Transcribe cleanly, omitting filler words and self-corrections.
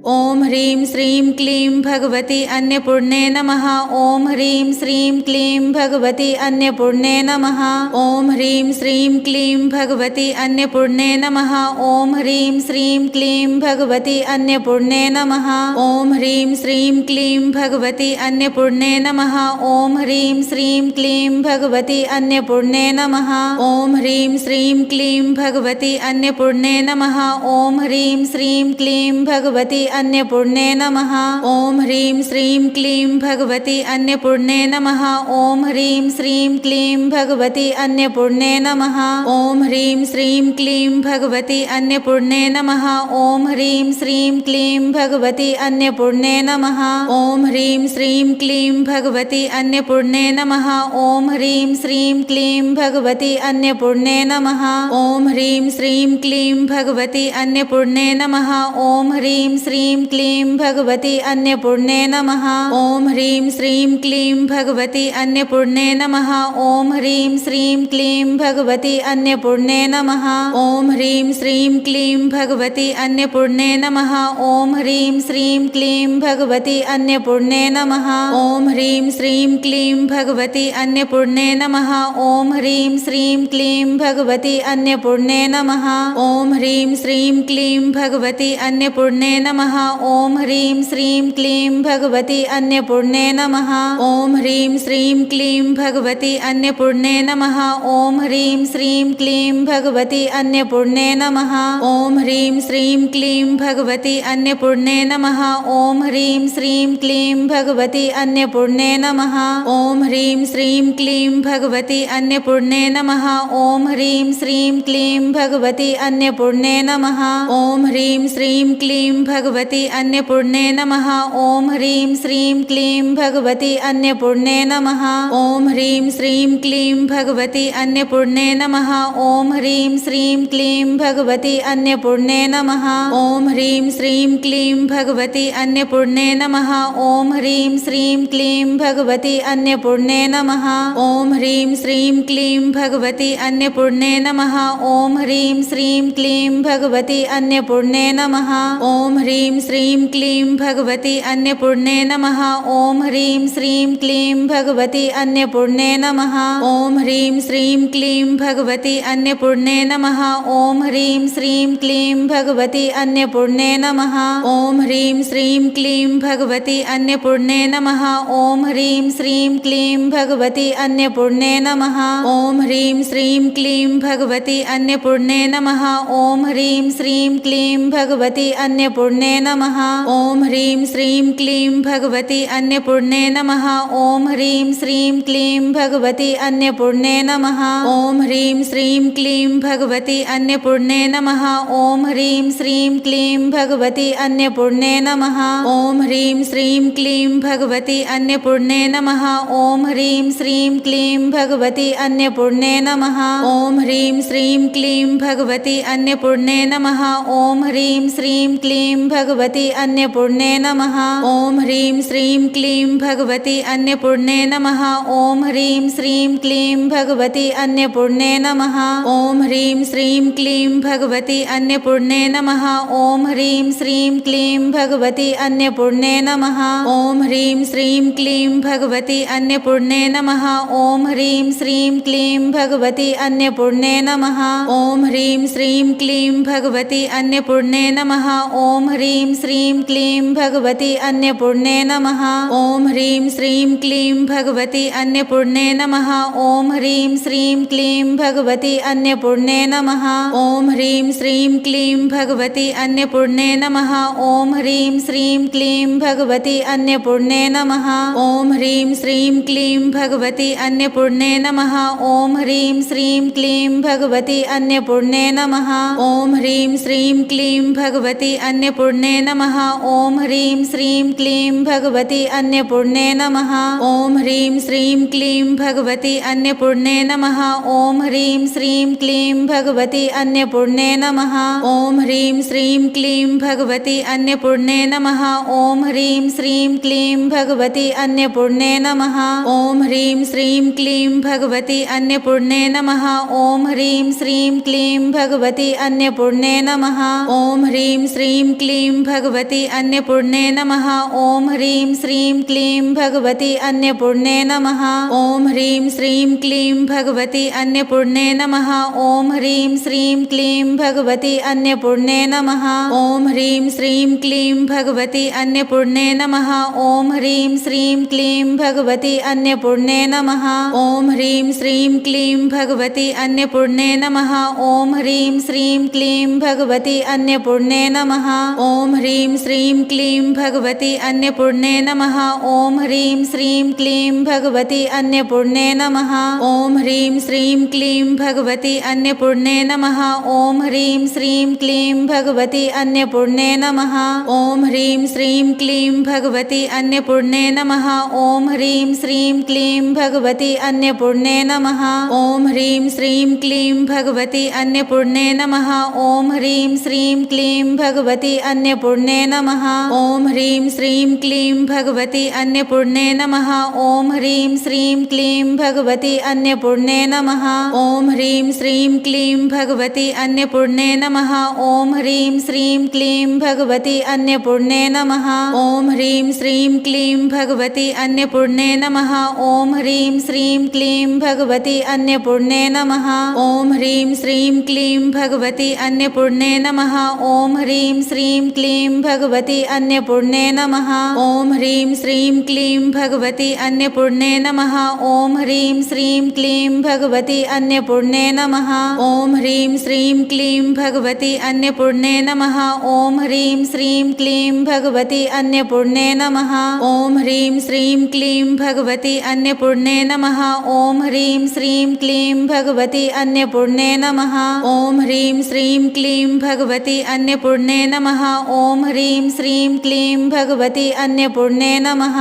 ॐ ह्रीं श्रीं क्लीं भगवती अन्नपूर्णे नमः। ॐ ह्रीं श्रीं क्लीं भगवती अन्नपूर्णे नमः। ॐ ह्रीं श्रीं क्लीं भगवती अन्नपूर्णे नमः। ॐ ह्रीं श्रीं क्लीं भगवती अन्नपूर्णे नमः। ॐ ह्रीं श्रीं क्लीं भगवती अन्नपूर्णे नमः। ॐ ह्रीं श्रीं क्लीं भगवती अन्नपूर्णे नमः। ॐ ह्रीं श्रीं क्लीं भगवती अन्नपूर्णे नमः। ॐ ह्रीं श्रीं क्लीं भगवती अन्नपूर्णे नमः। ॐ ह्रीं श्रीं क्लीं भगवती अन्नपूर्णे नमः। ॐ ह्रीं श्रीं क्लीं भगवती अन्नपूर्णे नमः। ॐ ह्रीं श्रीं क्लीं भगवती अन्नपूर्णे नमः। ॐ ह्रीं श्रीं क्लीं भगवती अन्नपूर्णे नमः। ॐ ह्रीं श्रीं क्लीं भगवती अन्नपूर्णे नमः। ॐ ह्रीं श्रीं क्लीं भगवती अन्नपूर्णे नमः। ॐ ह्रीं श्रीं क्लीं भगवती अन्नपूर्णे नमः। ॐ ह्रीं श्रीं क्लीं भगवती अन्नपूर्णे नमः। ॐ ह्रीं श्रीं क्लीं भगवती अन्नपूर्णे नमः। ॐ ह्रीं श्रीं क्लीं भगवती अन्नपूर्णे नमः। ॐ ह्रीं श्रीं क्लीं भगवती अन्नपूर्णे नमः। ॐ ह्रीं श्रीं क्लीं भगवती अन्नपूर्णे नमः। ॐ ह्रीं श्रीं क्लीं भगवती अन्नपूर्णे नमः। ॐ ह्रीं श्रीं क्लीं भगवती अन्नपूर्णे नमः। ॐ ह्रीं श्रीं क्लीं भगवती अन्नपूर्णे नमः। ॐ ह्रीं श्रीं क्लीं भगवती अन्नपूर्णे नमः। ॐ ह्रीं श्रीं क्लीं भगवती अन्नपूर्णे नमः। ॐ ह्रीं श्रीं क्लीं भगवती अन्नपूर्णे नमः। ॐ ह्रीं श्रीं क्लीं भगवती अन्नपूर्णे नमः। ॐ ह्रीं श्रीं क्लीं भगवती अन्नपूर्णे नमः। ॐ ह्रीं श्रीं क्लीं भगवती अन्नपूर्णे नमः। ॐ ह्रीं श्रीं क्लीं भगवती अन्नपूर्णे नमः। ॐ ह्रीं श्रीं क्लीं भगवती अन्नपूर्णे नमः। ॐ ह्रीं श्रीं क्लीं भगवती अन्नपूर्णे नमः। ॐ ह्रीं श्रीं क्लीं भगवती अन्नपूर्णे नमः। ॐ ह्रीं श्रीं क्लीं भगवती अन्नपूर्णे नमः। ॐ ह्रीं श्रीं क्लीं भगवती अन्नपूर्णे नमः। ॐ ह्रीं श्रीं क्लीं भगवती अन्नपूर्णे नमः। ॐ ह्रीं श्रीं क्लीं भगवती अन्नपूर्णे नमः। ॐ ह्रीं श्रीं क्लीं भगवती अन्नपूर्णे नमः। ॐ ह्रीं श्रीं क्लीं भगवती अन्नपूर्णे नमः। ॐ ह्रीं श्रीं क्लीं भगवती अन्नपूर्णे नमः। ॐ ह्रीं श्रीं क्लीं भगवती अन्नपूर्णे नमः। ॐ ह्रीं श्रीं क्लीं भगवती अन्नपूर्णे नमः। ॐ ह्रीं श्रीं क्लीं भगवती अन्नपूर्णे नमः। ॐ ह्रीं श्रीं क्लीं भगवती अन्नपूर्णे नमः। ॐ ह्रीं श्रीं क्लीं भगवती अन्नपूर्णे नमः। ॐ ह्रीं श्रीं क्लीं भगवती अन्नपूर्णे नमः। ॐ ह्रीं श्रीं क्लीं भगवती अन्नपूर्णे नमः। ॐ ह्रीं श्रीं क्लीं भगवती अन्नपूर्णे नमः। ॐ ह्रीं श्रीं क्लीं भगवती अन्नपूर्णे नमः। ॐ ह्रीं श्रीं क्लीं भगवती अन्नपूर्णे नमः। ॐ ह्रीं श्रीं क्लीं भगवती अन्नपूर्णे नमः। ॐ ह्रीं श्रीं क्लीं भगवती अन्नपूर्णे नमः। ॐ ह्रीं श्रीं क्लीं भगवती अन्नपूर्णे नमः। ॐ ह्रीं श्रीं क्लीं भगवती अन्नपूर्णे नमः। ॐ ह्रीं श्रीं क्लीं भगवती अन्नपूर्णे नमः। ॐ ह्रीं श्रीं क्लीं भगवती अन्नपूर्णे नमः। ॐ ह्रीं श्रीं क्लीं भगवती अन्नपूर्णे नमः। ॐ ह्रीं श्रीं क्लीं भगवती अन्नपूर्णे नमः। ॐ ह्रीं श्रीं क्लीं भगवती अन्नपूर्णे नमः। ॐ ह्रीं श्रीं क्लीं भगवती अन्नपूर्णे नमः। ॐ ह्रीं श्रीं क्लीं भगवती अन्नपूर्णे नमः। ॐ ह्रीं श्रीं क्लीं भगवती अन्नपूर्णे नमः। ॐ ह्रीं श्रीं क्लीं भगवती अन्नपूर्णे नमः। ॐ ह्रीं श्रीं क्लीं भगवती अन्नपूर्णे नमः। ॐ ह्रीं श्रीं क्लीं भगवती अन्नपूर्णे नमः। ॐ ह्रीं श्रीं क्लीं भगवती अन्नपूर्णे नमः। ॐ ह्रीं श्रीं क्लीं भगवती अन्नपूर्णे नमः। ॐ ह्रीं श्रीं क्लीं भगवती अन्नपूर्णे नमः। ॐ ह्रीं श्रीं क्लीं भगवती अन्नपूर्णे नमः। ॐ ह्रीं श्रीं क्लीं भगवती अन्नपूर्णे नमः। ॐ ह्रीं श्रीं क्लीं भगवती अन्नपूर्णे नमः। ॐ ह्रीं श्रीं क्लीं भगवती अन्नपूर्णे नमः। ॐ ह्रीं श्रीं क्लीं भगवती अन्नपूर्णे नमः। ॐ ह्रीं श्रीं क्लीं भगवती अन्नपूर्णे नमः। ॐ ह्रीं श्रीं क्लीं भगवती अन्नपूर्णे नमः। ॐ ह्रीं श्रीं क्लीं भगवती अन्नपूर्णे नमः। ॐ ह्रीं श्रीं क्लीं क्लीं भगवती अन्नपूर्णे नमः। ॐ ह्रीं श्रीं क्लीं भगवती अन्नपूर्णे नमः। ॐ ह्रीं श्रीं क्लीं भगवती अन्नपूर्णे नमः। ॐ ह्रीं श्रीं क्लीं भगवती अन्नपूर्णे नमः। ॐ ह्रीं श्रीं क्लीं भगवती अन्नपूर्णे नमः। ॐ ह्रीं श्रीं क्लीं भगवती अन्नपूर्णे नमः। ॐ ह्रीं श्रीं क्लीं भगवती अन्नपूर्णे नमः। ॐ ह्रीं श्रीं क्लीं भगवती अन्नपूर्णे नमः। ॐ ह्रीं श्रीं क्लीं भगवती अन्नपूर्णे नमः। ॐ ह्रीं श्रीं क्लीं भगवती अन्नपूर्णे नमः। ॐ ह्रीं श्रीं क्लीं भगवती अन्नपूर्णे नमः। ॐ ह्रीं श्रीं क्लीं भगवती अन्नपूर्णे नमः। ॐ ह्रीं श्रीं क्लीं भगवती अन्नपूर्णे नमः। ॐ ह्रीं श्रीं क्लीं भगवती अन्नपूर्णे नमः। ॐ ह्रीं श्रीं क्लीं भगवती अन्नपूर्णे नमः। ॐ ह्रीं श्रीं क्लीं भगवती अन्नपूर्णे नमः। ॐ ह्रीं श्रीं क्लीं भगवती अन्नपूर्णे नमः। ॐ ह्रीं श्रीं क्लीं भगवती अन्नपूर्णे नमः। ॐ ह्रीं श्रीं क्लीं भगवती अन्नपूर्णे नमः। ॐ ह्रीं श्रीं क्लीं भगवती अन्नपूर्णे नमः। ॐ ह्रीं श्रीं क्लीं भगवती अन्नपूर्णे नमः। ॐ ह्रीं श्रीं क्लीं भगवती अन्नपूर्णे नमः। ॐ ह्रीं श्रीं क्लीं भगवती अन्नपूर्णे नमः। ॐ ह्रीं श्रीं क्लीं भगवती अन्नपूर्णे नमः। ॐ ह्रीं श्रीं क्लीं भगवती अन्नपूर्णे नमः। ॐ ह्रीं श्रीं क्लीं भगवती अन्नपूर्णे नमः। ॐ ह्रीं श्रीं क्लीं भगवती अन्नपूर्णे नमः। ॐ ह्रीं श्रीं क्लीं भगवती अन्नपूर्णे नमः। ॐ ह्रीं श्रीं क्लीं भगवती अन्नपूर्णे नमः। ॐ ह्रीं श्रीं क्लीं भगवती अन्नपूर्णे नमः। ॐ ह्रीं श्रीं क्लीं भगवती अन्नपूर्णे नमः। ॐ ह्रीं श्रीं क्लीं भगवती अन्नपूर्णे नमः।